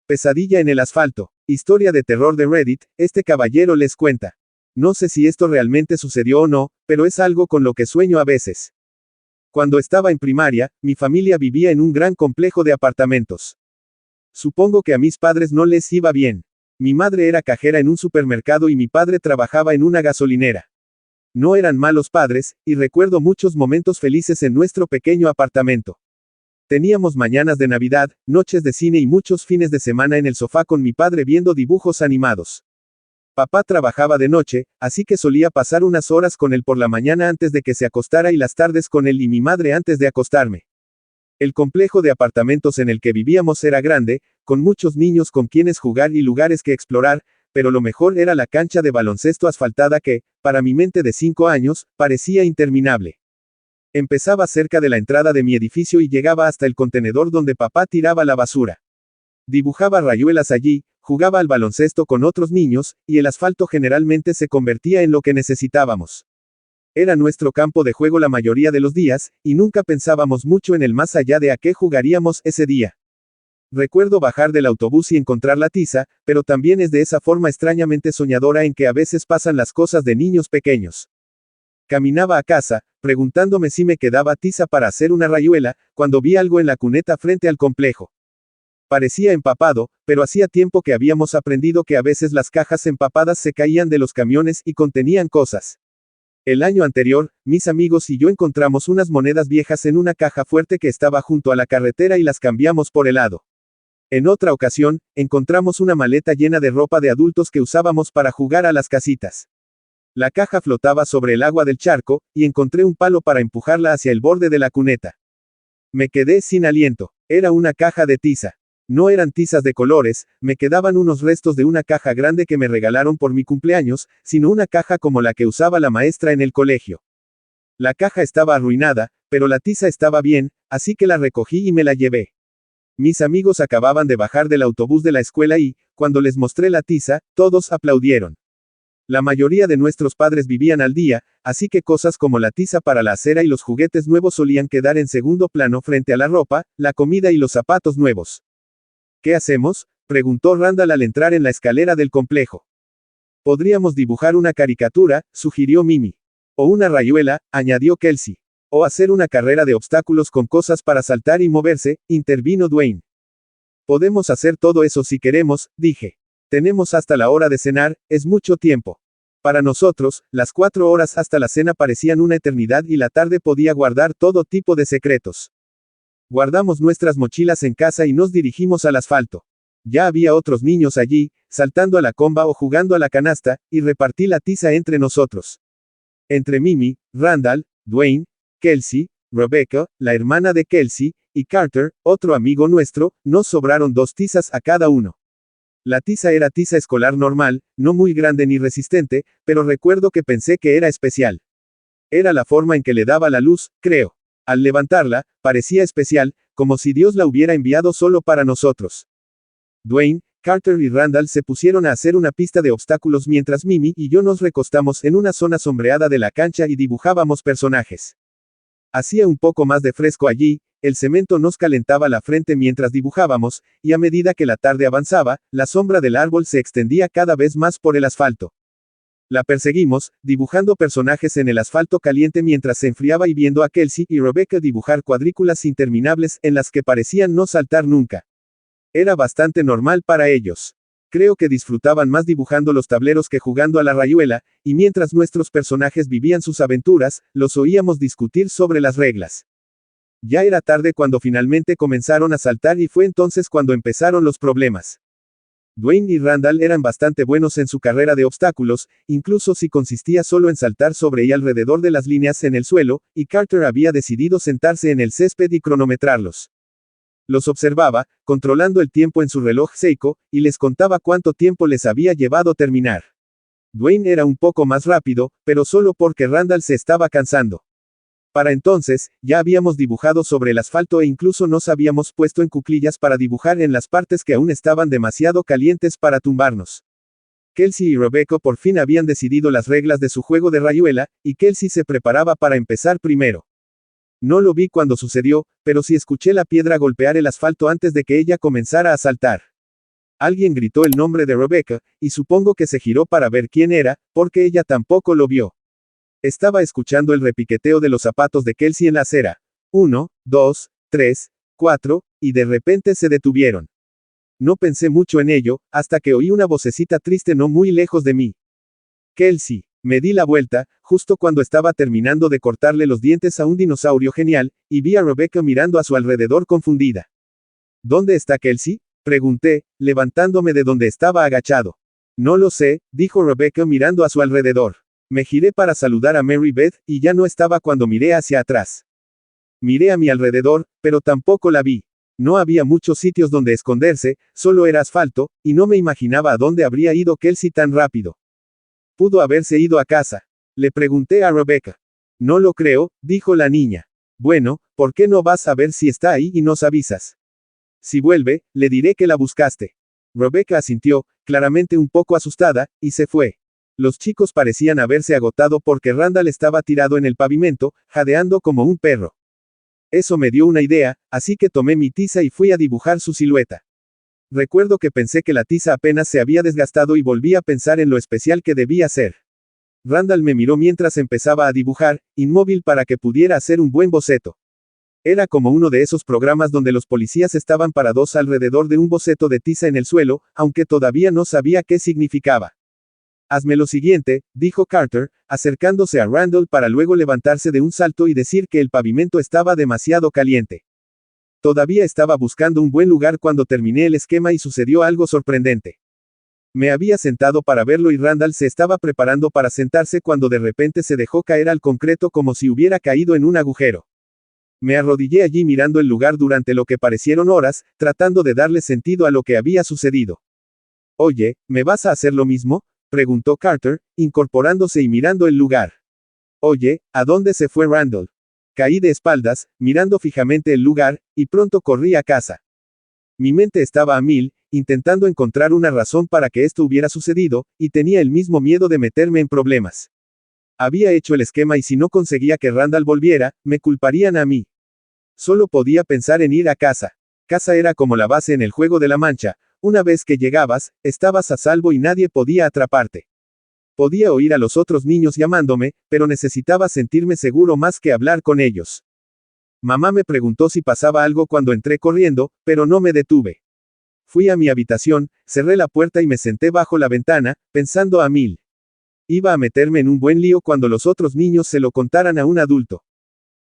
Pesadilla en el asfalto. Historia de terror de Reddit, este caballero les cuenta. No sé si esto realmente sucedió o no, pero es algo con lo que sueño a veces. Cuando estaba en primaria, mi familia vivía en un gran complejo de apartamentos. Supongo que a mis padres no les iba bien. Mi madre era cajera en un supermercado y mi padre trabajaba en una gasolinera. No eran malos padres, y recuerdo muchos momentos felices en nuestro pequeño apartamento. Teníamos mañanas de Navidad, noches de cine y muchos fines de semana en el sofá con mi padre viendo dibujos animados. Papá trabajaba de noche, así que solía pasar unas horas con él por la mañana antes de que se acostara y las tardes con él y mi madre antes de acostarme. El complejo de apartamentos en el que vivíamos era grande, con muchos niños con quienes jugar y lugares que explorar, pero lo mejor era la cancha de baloncesto asfaltada que, para mi mente de 5 años, parecía interminable. Empezaba cerca de la entrada de mi edificio y llegaba hasta el contenedor donde papá tiraba la basura. Dibujaba rayuelas allí, jugaba al baloncesto con otros niños, y el asfalto generalmente se convertía en lo que necesitábamos. Era nuestro campo de juego la mayoría de los días, y nunca pensábamos mucho en el más allá de a qué jugaríamos ese día. Recuerdo bajar del autobús y encontrar la tiza, pero también es de esa forma extrañamente soñadora en que a veces pasan las cosas de niños pequeños. Caminaba a casa, preguntándome si me quedaba tiza para hacer una rayuela, cuando vi algo en la cuneta frente al complejo. Parecía empapado, pero hacía tiempo que habíamos aprendido que a veces las cajas empapadas se caían de los camiones y contenían cosas. El año anterior, mis amigos y yo encontramos unas monedas viejas en una caja fuerte que estaba junto a la carretera y las cambiamos por helado. En otra ocasión, encontramos una maleta llena de ropa de adultos que usábamos para jugar a las casitas. La caja flotaba sobre el agua del charco, y encontré un palo para empujarla hacia el borde de la cuneta. Me quedé sin aliento. Era una caja de tiza. No eran tizas de colores, me quedaban unos restos de una caja grande que me regalaron por mi cumpleaños, sino una caja como la que usaba la maestra en el colegio. La caja estaba arruinada, pero la tiza estaba bien, así que la recogí y me la llevé. Mis amigos acababan de bajar del autobús de la escuela y, cuando les mostré la tiza, todos aplaudieron. La mayoría de nuestros padres vivían al día, así que cosas como la tiza para la acera y los juguetes nuevos solían quedar en segundo plano frente a la ropa, la comida y los zapatos nuevos. ¿Qué hacemos?, preguntó Randall al entrar en la escalera del complejo. Podríamos dibujar una caricatura, sugirió Mimi. O una rayuela, añadió Kelsey. O hacer una carrera de obstáculos con cosas para saltar y moverse, intervino Dwayne. Podemos hacer todo eso si queremos, dije. Tenemos hasta la hora de cenar, es mucho tiempo. Para nosotros, las 4 horas hasta la cena parecían una eternidad y la tarde podía guardar todo tipo de secretos. Guardamos nuestras mochilas en casa y nos dirigimos al asfalto. Ya había otros niños allí, saltando a la comba o jugando a la canasta, y repartí la tiza entre nosotros. Entre Mimi, Randall, Dwayne, Kelsey, Rebecca, la hermana de Kelsey, y Carter, otro amigo nuestro, nos sobraron 2 tizas a cada uno. La tiza era tiza escolar normal, no muy grande ni resistente, pero recuerdo que pensé que era especial. Era la forma en que le daba la luz, creo. Al levantarla, parecía especial, como si Dios la hubiera enviado solo para nosotros. Dwayne, Carter y Randall se pusieron a hacer una pista de obstáculos mientras Mimi y yo nos recostamos en una zona sombreada de la cancha y dibujábamos personajes. Hacía un poco más de fresco allí, el cemento nos calentaba la frente mientras dibujábamos, y a medida que la tarde avanzaba, la sombra del árbol se extendía cada vez más por el asfalto. La perseguimos, dibujando personajes en el asfalto caliente mientras se enfriaba y viendo a Kelsey y Rebecca dibujar cuadrículas interminables en las que parecían no saltar nunca. Era bastante normal para ellos. Creo que disfrutaban más dibujando los tableros que jugando a la rayuela, y mientras nuestros personajes vivían sus aventuras, los oíamos discutir sobre las reglas. Ya era tarde cuando finalmente comenzaron a saltar y fue entonces cuando empezaron los problemas. Dwayne y Randall eran bastante buenos en su carrera de obstáculos, incluso si consistía solo en saltar sobre y alrededor de las líneas en el suelo, y Carter había decidido sentarse en el césped y cronometrarlos. Los observaba, controlando el tiempo en su reloj Seiko, y les contaba cuánto tiempo les había llevado terminar. Dwayne era un poco más rápido, pero solo porque Randall se estaba cansando. Para entonces, ya habíamos dibujado sobre el asfalto e incluso nos habíamos puesto en cuclillas para dibujar en las partes que aún estaban demasiado calientes para tumbarnos. Kelsey y Rebecca por fin habían decidido las reglas de su juego de rayuela, y Kelsey se preparaba para empezar primero. No lo vi cuando sucedió, pero sí escuché la piedra golpear el asfalto antes de que ella comenzara a saltar. Alguien gritó el nombre de Rebecca, y supongo que se giró para ver quién era, porque ella tampoco lo vio. Estaba escuchando el repiqueteo de los zapatos de Kelsey en la acera. 1, 2, 3, 4, y de repente se detuvieron. No pensé mucho en ello, hasta que oí una vocecita triste no muy lejos de mí. Kelsey. Me di la vuelta, justo cuando estaba terminando de cortarle los dientes a un dinosaurio genial, y vi a Rebecca mirando a su alrededor confundida. ¿Dónde está Kelsey?, pregunté, levantándome de donde estaba agachado. No lo sé, dijo Rebecca mirando a su alrededor. Me giré para saludar a Mary Beth, y ya no estaba cuando miré hacia atrás. Miré a mi alrededor, pero tampoco la vi. No había muchos sitios donde esconderse, solo era asfalto, y no me imaginaba a dónde habría ido Kelsey tan rápido. Pudo haberse ido a casa. Le pregunté a Rebecca. No lo creo, dijo la niña. Bueno, ¿por qué no vas a ver si está ahí y nos avisas? Si vuelve, le diré que la buscaste. Rebecca asintió, claramente un poco asustada, y se fue. Los chicos parecían haberse agotado porque Randall estaba tirado en el pavimento, jadeando como un perro. Eso me dio una idea, así que tomé mi tiza y fui a dibujar su silueta. Recuerdo que pensé que la tiza apenas se había desgastado y volví a pensar en lo especial que debía ser. Randall me miró mientras empezaba a dibujar, inmóvil para que pudiera hacer un buen boceto. Era como uno de esos programas donde los policías estaban parados alrededor de un boceto de tiza en el suelo, aunque todavía no sabía qué significaba. Hazme lo siguiente, dijo Carter, acercándose a Randall para luego levantarse de un salto y decir que el pavimento estaba demasiado caliente. Todavía estaba buscando un buen lugar cuando terminé el esquema y sucedió algo sorprendente. Me había sentado para verlo y Randall se estaba preparando para sentarse cuando de repente se dejó caer al concreto como si hubiera caído en un agujero. Me arrodillé allí mirando el lugar durante lo que parecieron horas, tratando de darle sentido a lo que había sucedido. Oye, ¿me vas a hacer lo mismo?, preguntó Carter, incorporándose y mirando el lugar. Oye, ¿a dónde se fue Randall? Caí de espaldas, mirando fijamente el lugar, y pronto corrí a casa. Mi mente estaba a mil, intentando encontrar una razón para que esto hubiera sucedido, y tenía el mismo miedo de meterme en problemas. Había hecho el esquema y si no conseguía que Randall volviera, me culparían a mí. Solo podía pensar en ir a casa. Casa era como la base en el juego de la Mancha, una vez que llegabas, estabas a salvo y nadie podía atraparte. Podía oír a los otros niños llamándome, pero necesitaba sentirme seguro más que hablar con ellos. Mamá me preguntó si pasaba algo cuando entré corriendo, pero no me detuve. Fui a mi habitación, cerré la puerta y me senté bajo la ventana, pensando a mil. Iba a meterme en un buen lío cuando los otros niños se lo contaran a un adulto.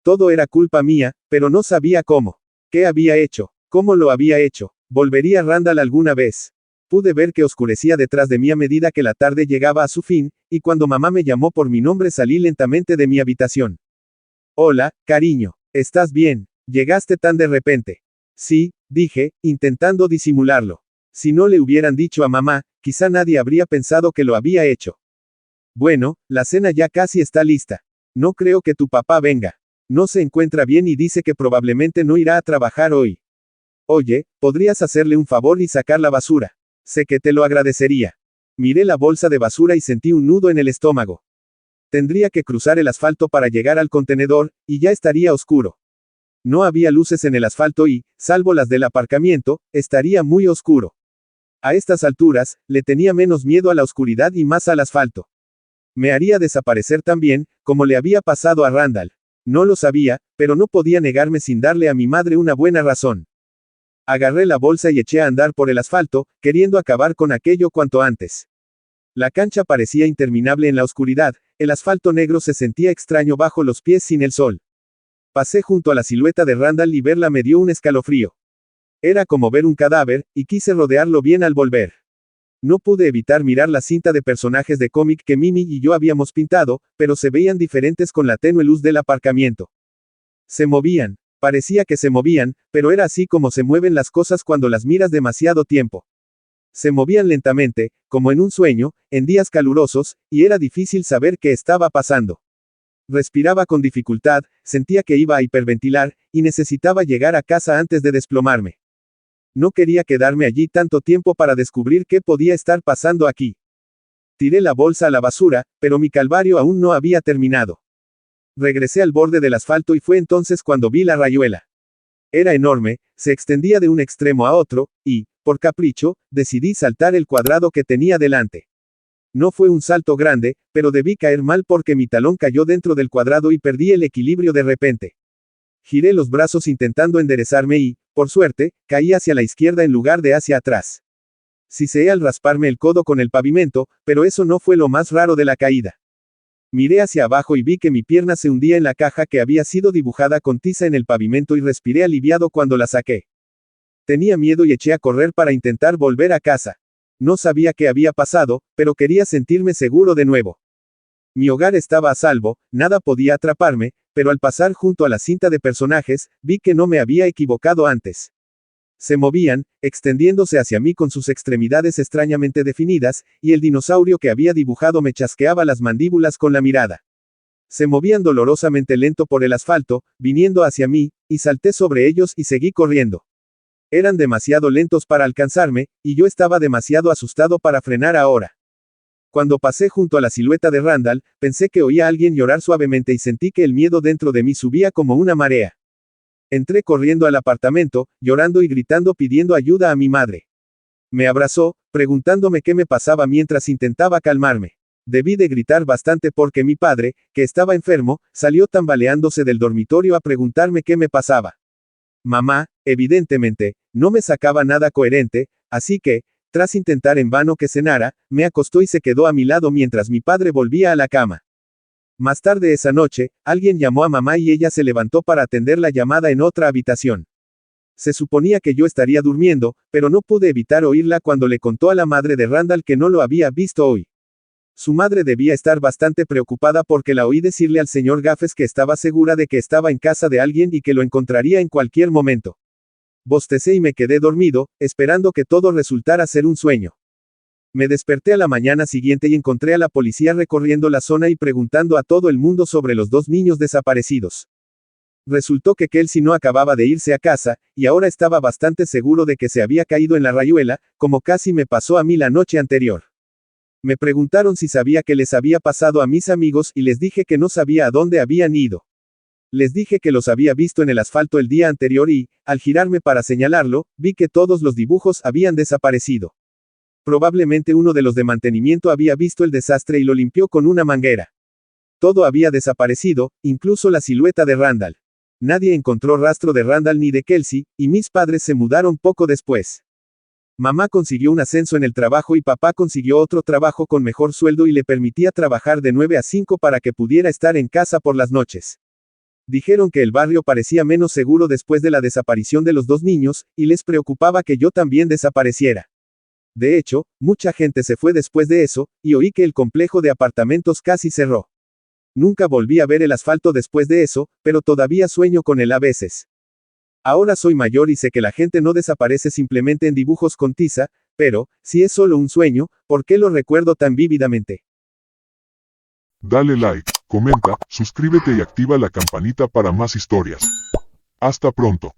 Todo era culpa mía, pero no sabía cómo. ¿Qué había hecho? ¿Cómo lo había hecho? ¿Volvería Randall alguna vez? Pude ver que oscurecía detrás de mí a medida que la tarde llegaba a su fin, y cuando mamá me llamó por mi nombre salí lentamente de mi habitación. Hola, cariño. ¿Estás bien? ¿Llegaste tan de repente? Sí, dije, intentando disimularlo. Si no le hubieran dicho a mamá, quizá nadie habría pensado que lo había hecho. Bueno, la cena ya casi está lista. No creo que tu papá venga. No se encuentra bien y dice que probablemente no irá a trabajar hoy. Oye, ¿podrías hacerle un favor y sacar la basura? Sé que te lo agradecería. Miré la bolsa de basura y sentí un nudo en el estómago. Tendría que cruzar el asfalto para llegar al contenedor, y ya estaría oscuro. No había luces en el asfalto y, salvo las del aparcamiento, estaría muy oscuro. A estas alturas, le tenía menos miedo a la oscuridad y más al asfalto. Me haría desaparecer también, como le había pasado a Randall. No lo sabía, pero no podía negarme sin darle a mi madre una buena razón. Agarré la bolsa y eché a andar por el asfalto, queriendo acabar con aquello cuanto antes. La cancha parecía interminable en la oscuridad, el asfalto negro se sentía extraño bajo los pies sin el sol. Pasé junto a la silueta de Randall y verla me dio un escalofrío. Era como ver un cadáver, y quise rodearlo bien al volver. No pude evitar mirar la cinta de personajes de cómic que Mimi y yo habíamos pintado, pero se veían diferentes con la tenue luz del aparcamiento. Se movían. Parecía que se movían, pero era así como se mueven las cosas cuando las miras demasiado tiempo. Se movían lentamente, como en un sueño, en días calurosos, y era difícil saber qué estaba pasando. Respiraba con dificultad, sentía que iba a hiperventilar, y necesitaba llegar a casa antes de desplomarme. No quería quedarme allí tanto tiempo para descubrir qué podía estar pasando aquí. Tiré la bolsa a la basura, pero mi calvario aún no había terminado. Regresé al borde del asfalto y fue entonces cuando vi la rayuela. Era enorme, se extendía de un extremo a otro, y, por capricho, decidí saltar el cuadrado que tenía delante. No fue un salto grande, pero debí caer mal porque mi talón cayó dentro del cuadrado y perdí el equilibrio de repente. Giré los brazos intentando enderezarme y, por suerte, caí hacia la izquierda en lugar de hacia atrás. Siseé al rasparme el codo con el pavimento, pero eso no fue lo más raro de la caída. Miré hacia abajo y vi que mi pierna se hundía en la caja que había sido dibujada con tiza en el pavimento y respiré aliviado cuando la saqué. Tenía miedo y eché a correr para intentar volver a casa. No sabía qué había pasado, pero quería sentirme seguro de nuevo. Mi hogar estaba a salvo, nada podía atraparme, pero al pasar junto a la cinta de personajes, vi que no me había equivocado antes. Se movían, extendiéndose hacia mí con sus extremidades extrañamente definidas, y el dinosaurio que había dibujado me chasqueaba las mandíbulas con la mirada. Se movían dolorosamente lento por el asfalto, viniendo hacia mí, y salté sobre ellos y seguí corriendo. Eran demasiado lentos para alcanzarme, y yo estaba demasiado asustado para frenar ahora. Cuando pasé junto a la silueta de Randall, pensé que oía a alguien llorar suavemente y sentí que el miedo dentro de mí subía como una marea. Entré corriendo al apartamento, llorando y gritando pidiendo ayuda a mi madre. Me abrazó, preguntándome qué me pasaba mientras intentaba calmarme. Debí de gritar bastante porque mi padre, que estaba enfermo, salió tambaleándose del dormitorio a preguntarme qué me pasaba. Mamá, evidentemente, no me sacaba nada coherente, así que, tras intentar en vano que cenara, me acostó y se quedó a mi lado mientras mi padre volvía a la cama. Más tarde esa noche, alguien llamó a mamá y ella se levantó para atender la llamada en otra habitación. Se suponía que yo estaría durmiendo, pero no pude evitar oírla cuando le contó a la madre de Randall que no lo había visto hoy. Su madre debía estar bastante preocupada porque la oí decirle al señor Gaffes que estaba segura de que estaba en casa de alguien y que lo encontraría en cualquier momento. Bostecé y me quedé dormido, esperando que todo resultara ser un sueño. Me desperté a la mañana siguiente y encontré a la policía recorriendo la zona y preguntando a todo el mundo sobre los 2 niños desaparecidos. Resultó que Kelsey no acababa de irse a casa, y ahora estaba bastante seguro de que se había caído en la rayuela, como casi me pasó a mí la noche anterior. Me preguntaron si sabía qué les había pasado a mis amigos y les dije que no sabía a dónde habían ido. Les dije que los había visto en el asfalto el día anterior y, al girarme para señalarlo, vi que todos los dibujos habían desaparecido. Probablemente uno de los de mantenimiento había visto el desastre y lo limpió con una manguera. Todo había desaparecido, incluso la silueta de Randall. Nadie encontró rastro de Randall ni de Kelsey, y mis padres se mudaron poco después. Mamá consiguió un ascenso en el trabajo y papá consiguió otro trabajo con mejor sueldo y le permitía trabajar de 9 a 5 para que pudiera estar en casa por las noches. Dijeron que el barrio parecía menos seguro después de la desaparición de los 2 niños, y les preocupaba que yo también desapareciera. De hecho, mucha gente se fue después de eso, y oí que el complejo de apartamentos casi cerró. Nunca volví a ver el asfalto después de eso, pero todavía sueño con él a veces. Ahora soy mayor y sé que la gente no desaparece simplemente en dibujos con tiza, pero, si es solo un sueño, ¿por qué lo recuerdo tan vívidamente? Dale like, comenta, suscríbete y activa la campanita para más historias. Hasta pronto.